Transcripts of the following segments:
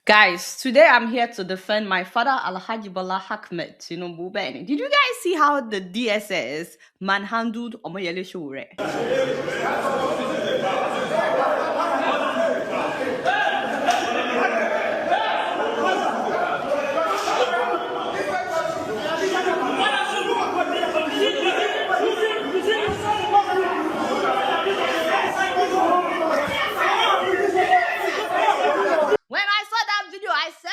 Guys, today I'm here to defend my father Alhaji Bala Ahmed Tinubu Beni. Did you guys see how the DSS manhandled Omoyele Sowore? When I saw that video, I said,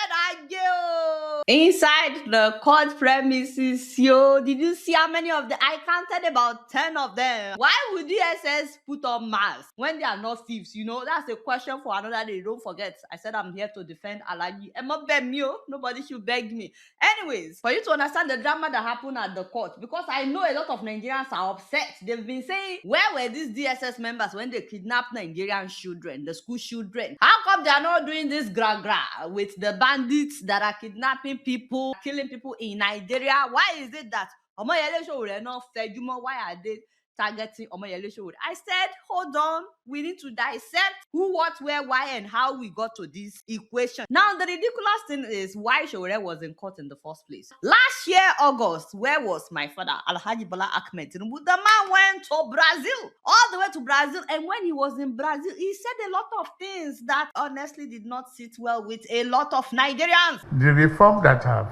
inside the court premises, yo, did you see how many of them? I counted about 10 of them. Why would DSS put on masks when they are not thieves? You know, that's a question for another day. Don't forget, I said I'm here to defend Alaji. Emma beg me, oh. Nobody should beg me. Anyways, for you to understand the drama that happened at the court, because I know a lot of Nigerians are upset. They've been saying, where were these DSS members when they kidnapped Nigerian children, the school children? How come they are not doing this gra with the bandits that are kidnapping people, killing people in Nigeria? Why is it that Omoyele Sowore not Fejuma? Why are they targeting Omoyele Sowore? I said, hold on, we need to dissect who, what, where, why, and how we got to this equation. Now, the ridiculous thing is why Sowore was in court in the first place. Last year, August, where was my father, Alhaji Bala Ahmed Tinubu? The man went to Brazil, all the way to Brazil, and when he was in Brazil, he said a lot of things that honestly did not sit well with a lot of Nigerians. The reform that I've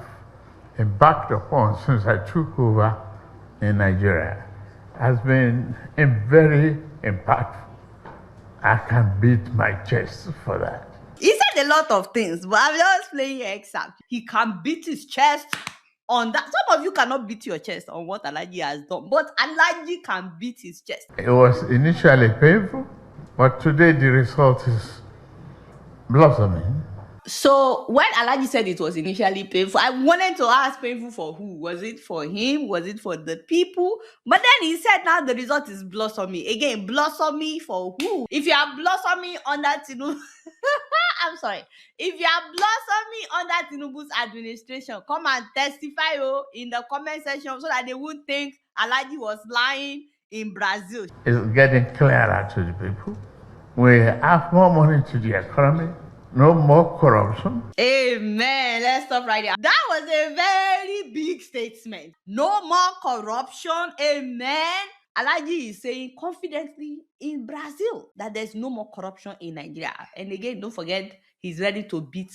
embarked upon since I took over in Nigeria has been very impactful. I can beat my chest for that. He said a lot of things, but I'm just playing example. He can beat his chest on that. Some of you cannot beat your chest on what Alaji has done, but Alaji can beat his chest. It was initially painful, but today the result is blossoming. So when Alaji said it was initially painful, I wanted to ask, painful for who? Was it for him? Was it for the people? But then he said now the result is blossoming. Again, blossoming for who? If you are blossoming under Tinubu, I'm sorry. If you are blossoming under Tinubu's administration, come and testify in the comment section so that they won't think Alaji was lying in Brazil. It's getting clearer to the people. We have more money to the economy. No more corruption. Amen. Let's stop right there. That was a very big statement. No more corruption. Amen. Alaji is saying confidently in Brazil that there's no more corruption in Nigeria. And again, don't forget, he's ready to beat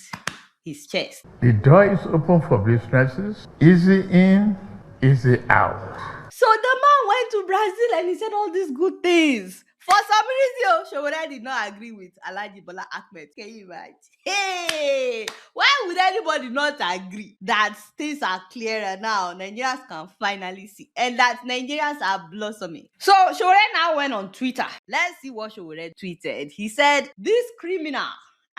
his chest. The door is open for businesses. Easy in, easy out. So the man went to Brazil and he said all these good things. For some reason, Sowore did not agree with Alhaji Bala Ahmed. Can you imagine? Hey, why would anybody not agree that things are clearer now? Nigerians can finally see, and that Nigerians are blossoming. So Sowore now went on Twitter. Let's see what Sowore tweeted. He said, "This criminal."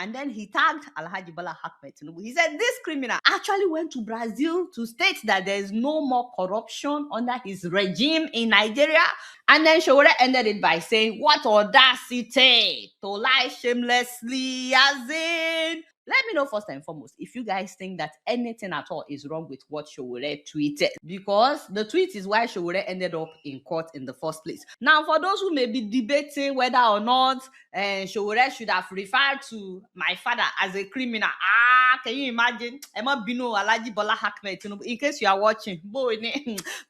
And then he tagged Alhaji Bala Ahmed Tinubu. He said this criminal actually went to Brazil to state that there is no more corruption under his regime in Nigeria. And then Sowore ended it by saying, what audacity to lie shamelessly, as in... Let me know first and foremost if you guys think that anything at all is wrong with what Sowore tweeted, because the tweet is why Sowore ended up in court in the first place. Now, for those who may be debating whether or not Sowore should have referred to my father as a criminal, can you imagine? Emma Bino Alhaji Bala Ahmed Tinubu. In case you are watching, boy,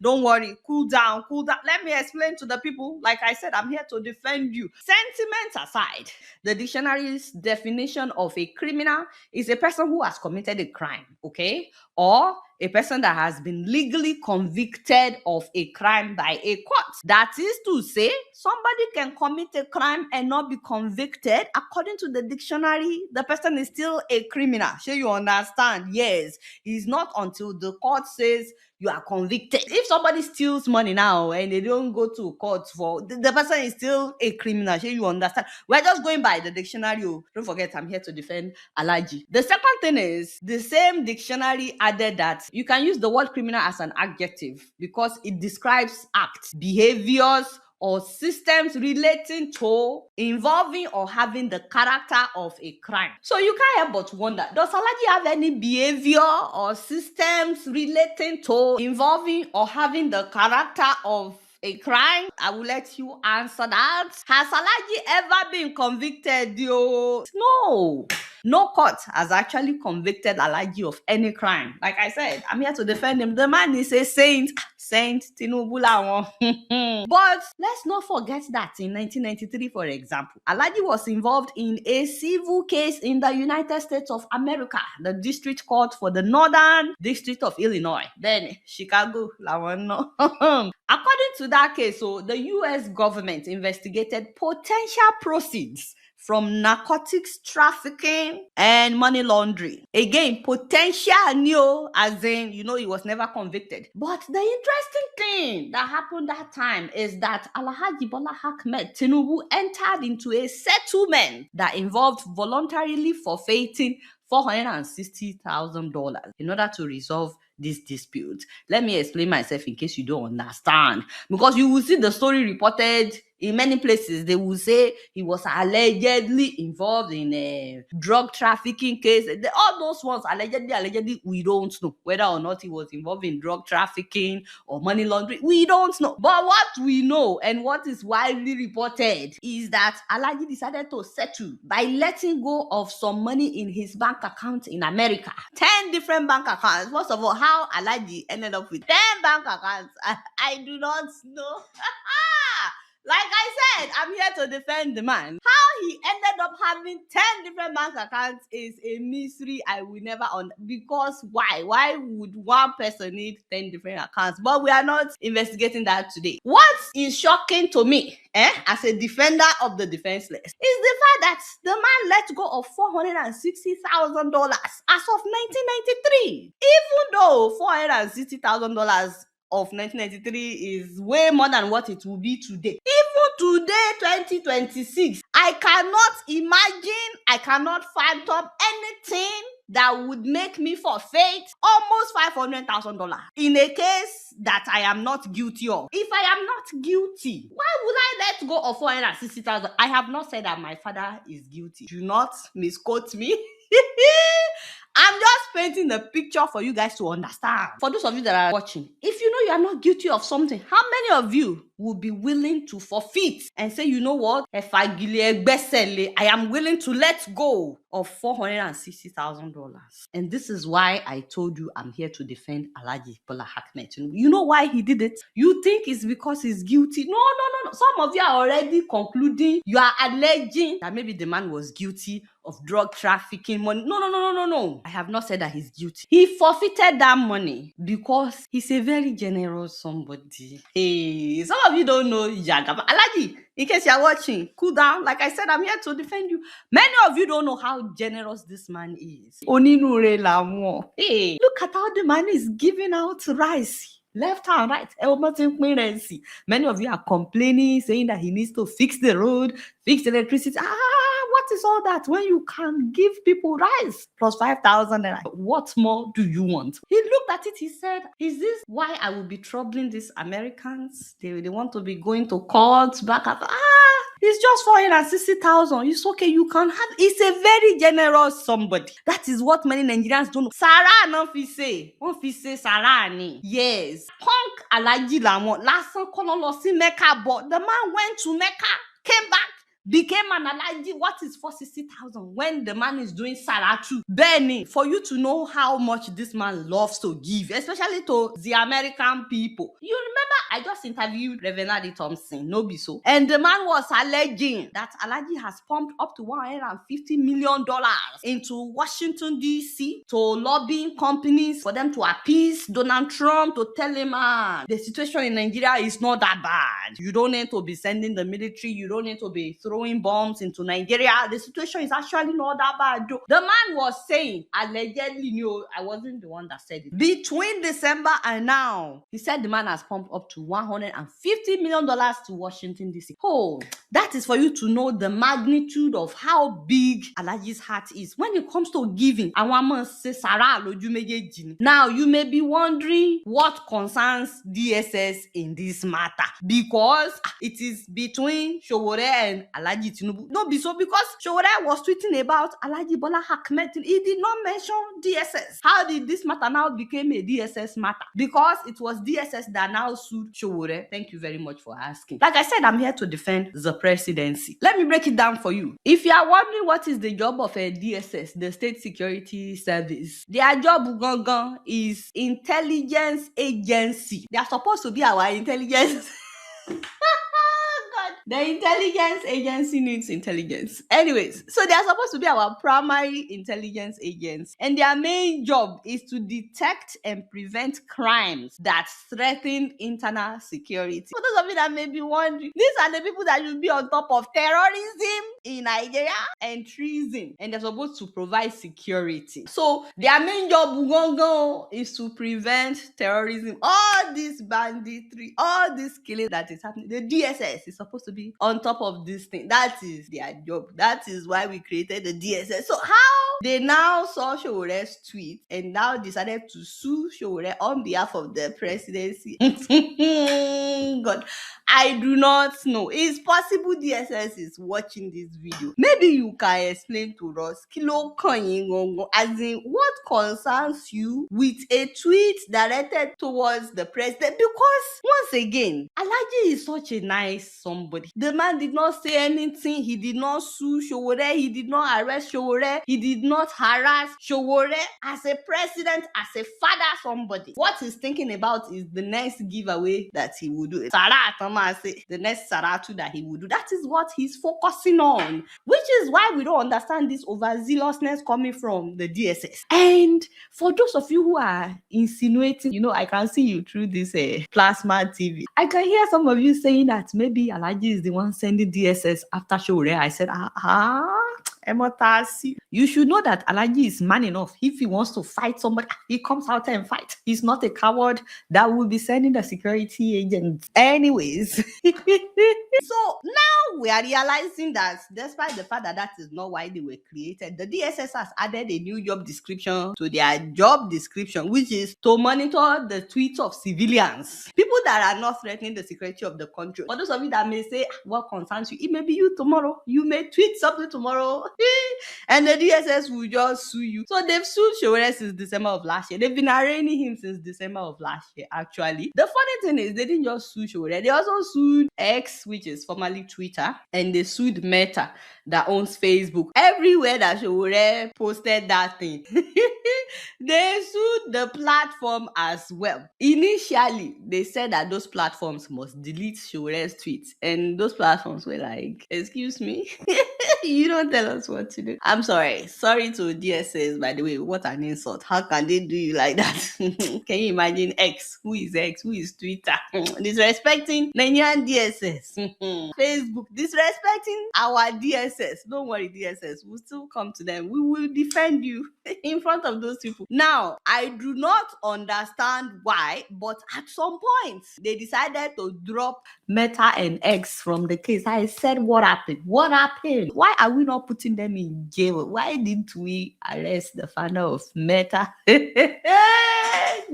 don't worry, cool down. Let me explain to the people. Like I said, I'm here to defend you. Sentiments aside, the dictionary's definition of a criminal is a person who has committed a crime, okay? Or a person that has been legally convicted of a crime by a court. That is to say, somebody can commit a crime and not be convicted. According to the dictionary, the person is still a criminal. Sure, you understand? Yes. It's not until the court says you are convicted. If somebody steals money now and they don't go to court for, the person is still a criminal. Sure, you understand? We're just going by the dictionary. Don't forget, I'm here to defend Alaji. The second thing is, the same dictionary added that you can use the word criminal as an adjective because it describes acts, behaviors, or systems relating to, involving, or having the character of a crime. So you can't help but wonder, does Alaji have any behavior or systems relating to, involving, or having the character of a crime? I will let you answer that. Has Alhaji ever been convicted? Yo? No. No court has actually convicted Alhaji of any crime. Like I said, I'm here to defend him. The man is a saint. Saint Tinubu lawon. But let's not forget that in 1993, for example, Alhaji was involved in a civil case in the United States of America, the District Court for the Northern District of Illinois. Then Chicago lawon no. According to that case, so the US government investigated potential proceeds from narcotics trafficking and money laundering. Again, potential new, as in, he was never convicted. But the interesting thing that happened that time is that Alhaji Bola Ahmed Tinubu entered into a settlement that involved voluntarily forfeiting $460,000 in order to resolve this dispute. Let me explain myself in case you don't understand. Because you will see the story reported in many places. They will say he was allegedly involved in a drug trafficking case. All those ones, allegedly, we don't know whether or not he was involved in drug trafficking or money laundering. We don't know. But what we know and what is widely reported is that Alhaji decided to settle by letting go of some money in his bank account in America. 10 different bank accounts. First of all, how Alhaji ended up with 10 bank accounts, I do not know. Like I said, I'm here to defend the man. How he ended up having 10 different bank accounts is a mystery I will never because why? Why would one person need 10 different accounts? But we are not investigating that today. What is shocking to me, as a defender of the defenseless, is the fact that the man let go of $460,000 as of 1993. Even though $460,000 of 1993 is way more than what it will be today. Even today, 2026, I cannot fathom anything that would make me forfeit almost $500,000 in a case that I am not guilty of. If I am not guilty, why would I let go of 460,000? I have not said that my father is guilty. Do not misquote me. I'm just painting the picture for you guys to understand. For those of you that are watching, if you know you are not guilty of something, how many of you would be willing to forfeit and say, you know what, I am willing to let go of $460,000? And this is why I told you I'm here to defend Alhaji Bola Ahmed Tinubu. You know why he did it? You think it's because he's guilty? No. Some of you are already concluding, you are alleging that maybe the man was guilty of drug trafficking money. No. I have not said that he's guilty. He forfeited that money because he's a very generous somebody. Hey, some of you don't know Jagaba. Alhaji, in case you're watching, cool down. Like I said, I'm here to defend you. Many of you don't know how generous this man is. Oninure lamo. Hey, look at how the man is giving out rice. Left and right. Many of you are complaining, saying that he needs to fix the road, fix the electricity. What is all that when you can give people rice plus 5,000 naira? What more do you want? He looked at it, he said, is this why I will be troubling these Americans? They want to be going to court, back up. It's just 460,000. It's okay. You can have. It's a very generous somebody. That is what many Nigerians don't know. Sarah no fi say. Wọ́n fi say Sarah ni. Yes. Punk Alhaji làwọn lásán kọ́ ló lọ sí Mecca, but the man went to Mecca, came back, became an Alhaji. What is 460,000 when the man is doing Sarah too? Benny, for you to know how much this man loves to give, especially to the American people. You remember I just interviewed Reverend Adi Thompson, no be so. And the man was alleging that Alhaji has pumped up to $150 million into Washington, D.C. to lobbying companies for them to appease Donald Trump, to tell him, the situation in Nigeria is not that bad. You don't need to be sending the military. You don't need to be throwing bombs into Nigeria. The situation is actually not that bad. The man was saying, allegedly, I wasn't the one that said it. Between December and now, he said the man has pumped up to $150 million to Washington, D.C. Oh, that is for you to know the magnitude of how big Alhaji's heart is. When it comes to giving, I want to say Sarah loju mejeji. Now, you may be wondering what concerns DSS in this matter, because it is between Sowore and Alhaji Alhaji Tinubu. No be so, because Sowore was tweeting about Alhaji Bola Ahmed. He did not mention DSS. How did this matter now become a DSS matter? Because it was DSS that now sued Sowore. Thank you very much for asking. Like I said, I'm here to defend the presidency. Let me break it down for you. If you are wondering what is the job of a DSS, the State Security Service, their job is intelligence agency. They are supposed to be our intelligence. God. The intelligence agency needs intelligence. Anyways, so they are supposed to be our primary intelligence agents, and their main job is to detect and prevent crimes that threaten internal security. For those of you that may be wondering, these are the people that should be on top of terrorism in Nigeria and treason, and they're supposed to provide security. So their main job is to prevent terrorism, all this banditry, all this killing that is happening. The DSS is supposed to be on top of this thing. That is their job. That is why we created the DSS. So how they now saw Showore's tweet and now decided to sue Sowore on behalf of the presidency. God, I do not know. It's possible DSS is watching this video. Maybe you can explain to us, kilo as in what concerns you with a tweet directed towards the president? Because once again, Alhaji is such a nice somebody. The man did not say anything. He did not sue Sowore. He did not arrest Sowore. He did not harass Sowore. As a president, as a father, somebody, what he's thinking about is the next giveaway that he will do. The next Saratu that he will do. That is what he's focusing on, which is why we don't understand this overzealousness coming from the DSS. And for those of you who are insinuating, I can see you through this plasma TV. I can hear some of you saying that maybe Alhaji is the one sending DSS after Sowore. I said, you should know that Alhaji is man enough. If he wants to fight somebody, he comes out and fight. He's not a coward that will be sending the security agents. Anyways. So now we are realizing that despite the fact that that is not why they were created, the DSS has added a new job description to their job description, which is to monitor the tweets of civilians, people that are not threatening the security of the country. For those of you that may say, what concerns you? It may be you tomorrow. You may tweet something tomorrow and the DSS will just sue you. So they've sued Sowore since December of last year. They've been arraigning him since December of last year, actually. The funny thing is they didn't just sue Sowore. They also sued X, which is formerly Twitter, and they sued Meta that owns Facebook. Everywhere that Sowore posted that thing, they sued the platform as well. Initially, they said that those platforms must delete Showore's tweets, and those platforms were like, excuse me? You don't tell us what to do. I'm sorry. Sorry to DSS, by the way. What an insult. How can they do you like that? Can you imagine X? Who is X? Who is Twitter? Disrespecting Nigerian DSS. Facebook. Disrespecting our DSS. Don't worry, DSS. We'll still come to them. We will defend you in front of those people. Now, I do not understand why, but at some point, they decided to drop Meta and X from the case. I said, what happened? What happened? Why are we not putting them in jail? Why didn't we arrest the founder of Meta?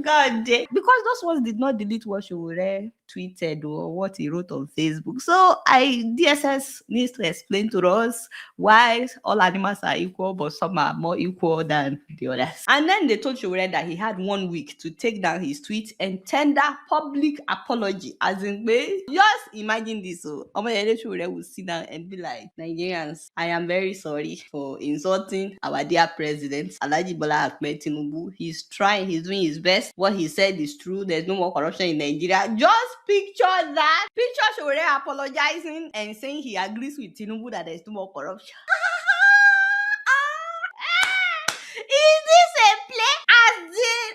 God damn. Because those ones did not delete what Sowore tweeted or what he wrote on Facebook. So DSS needs to explain to us why all animals are equal, but some are more equal than the others. And then they told Sowore that he had 1 week to take down his tweet and tender public apology. As in, just imagine this. So Sowore will sit down and be like, Nigerians, I am very sorry for insulting our dear president, Alhaji Bola Ahmed Tinubu. He's trying, he's doing his best. What he said is true. There's no more corruption in Nigeria. Just picture that. Picture Sowore apologizing and saying he agrees with Tinubu that there's no more corruption. Is this a play? As in,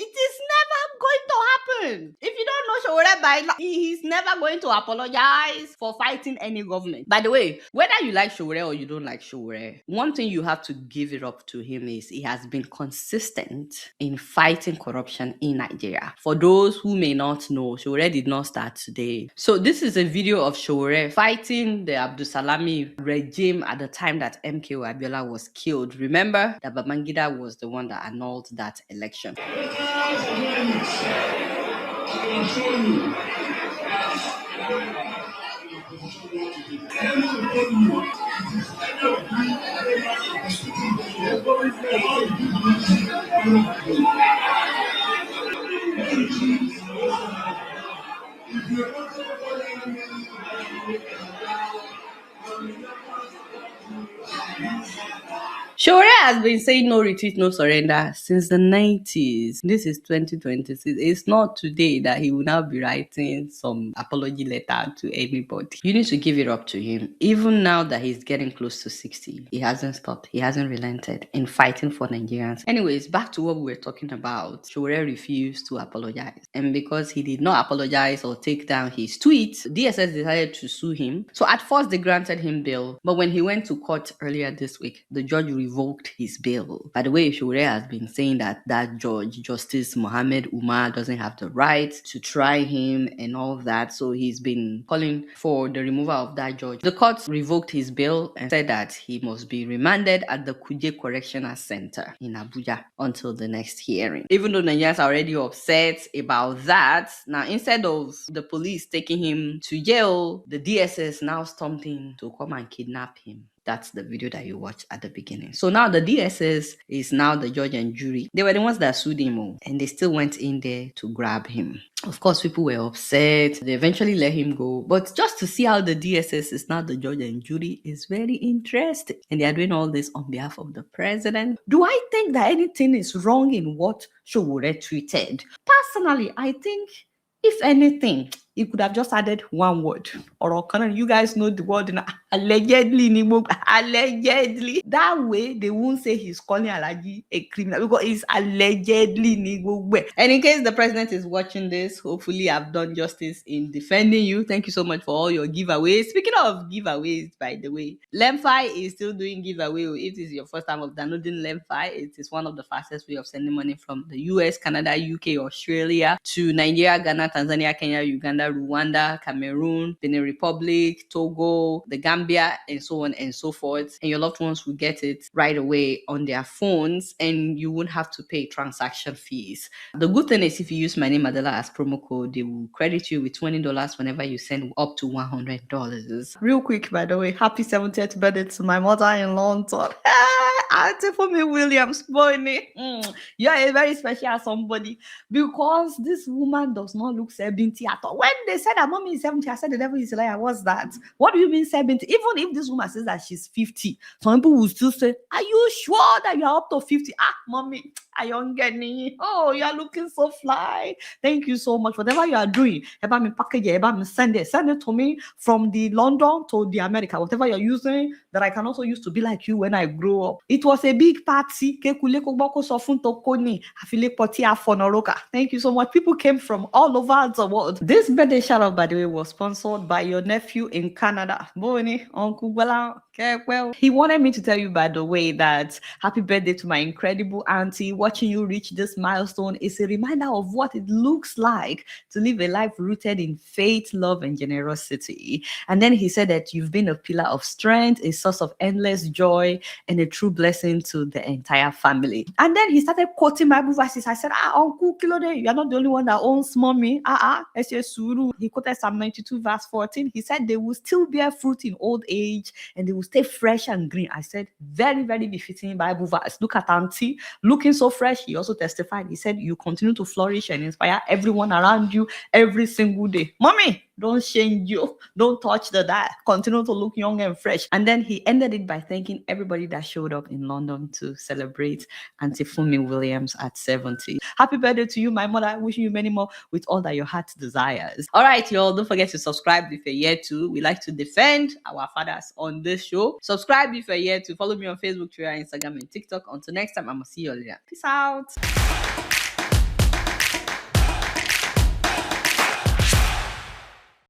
it is never going to happen. If you don't know Sowore by now, he's never going to apologize for fighting any government. By the way, whether you like Sowore or you don't like Sowore, one thing you have to give it up to him is he has been consistent in fighting corruption in Nigeria. For those who may not know, Sowore did not start today. So this is a video of Sowore fighting the Abdulsalami regime at the time that MKO Adeola was killed. Remember that Babangida was the one that annulled that election. Sowore has been saying no retreat, no surrender since the 90s. This is 2026. It's not today that he will now be writing some apology letter to anybody. You need to give it up to him. Even now that he's getting close to 60, he hasn't stopped. He hasn't relented in fighting for Nigerians. Anyways, back to what we were talking about. Sowore refused to apologize. And because he did not apologize or take down his tweets, DSS decided to sue him. So at first they granted him bail. But when he went to court earlier this week, the judge revoked his bail. By the way, Sowore has been saying that judge, Justice Mohammed Umar, doesn't have the right to try him and all of that. So he's been calling for the removal of that judge. The court revoked his bail and said that he must be remanded at the Kuje Correctional Center in Abuja until the next hearing. Even though Nigerians are already upset about that, now instead of the police taking him to jail, the DSS now stormed in to come and kidnap him. That's the video that you watched at the beginning. So now the DSS is now the judge and jury. They were the ones that sued him, and they still went in there to grab him. Of course, people were upset. They eventually let him go. But just to see how the DSS is now the judge and jury is very interesting. And they are doing all this on behalf of the president. Do I think that anything is wrong in what Sowore tweeted? Personally, I think if anything, he could have just added one word. Or you guys know the word allegedly. Allegedly. That way, they won't say he's calling Alaji a criminal because it's allegedly. And in case the president is watching this, hopefully I've done justice in defending you. Thank you so much for all your giveaways. Speaking of giveaways, by the way, Lemfi is still doing giveaway. If this is your first time of downloading Lemfi, it is one of the fastest way of sending money from the US, Canada, UK, Australia to Nigeria, Ghana, Tanzania, Kenya, Uganda, Rwanda, Cameroon, Benin Republic, Togo, the Gambia, and so on and so forth. And your loved ones will get it right away on their phones, and you won't have to pay transaction fees. The good thing is if you use my name Adeola as promo code, they will credit you with $20 whenever you send up to $100. Real quick, by the way, happy 70th birthday to my mother in London. Auntie for me, Williams, boy, you're a very special somebody because this woman does not look 70 at all. When they said that mommy is 70, I said the devil is a liar. What's that? What do you mean 70? Even if this woman says that she's 50, some people will still say, are you sure that you're up to 50? Mommy, are you getting? Oh, you're looking so fly. Thank you so much. Whatever you are doing, about me package it, about me send it to me from the London to the America. Whatever you're using that I can also use to be like you when I grow up. It was a big party. Thank you so much. People came from all over the world. This birthday shout out, by the way, was sponsored by your nephew in Canada. Boni, Uncle Bella. Well, he wanted me to tell you, by the way, that happy birthday to my incredible auntie. Watching you reach this milestone is a reminder of what it looks like to live a life rooted in faith, love, and generosity. And then he said that you've been a pillar of strength, a source of endless joy, and a true blessing to the entire family. And then he started quoting Bible verses. I said, Uncle Kilode, you're not the only one that owns mommy. He quoted Psalm 92 verse 14. He said they will still bear fruit in old age and they will stay fresh and green. I said, very, very befitting Bible verse. Look at auntie, looking so fresh. He also testified. He said, you continue to flourish and inspire everyone around you every single day. Mommy, don't change you. Don't touch the dial. Continue to look young and fresh. And then he ended it by thanking everybody that showed up in London to celebrate Auntie Funmi Williams at 70. Happy birthday to you, my mother. Wishing you many more with all that your heart desires. All right, y'all. Don't forget to subscribe if you're here too. We like to defend our fathers on this show. Subscribe if you're here to. Follow me on Facebook, Twitter, Instagram, and TikTok. Until next time, I'm going to see you later. Peace out.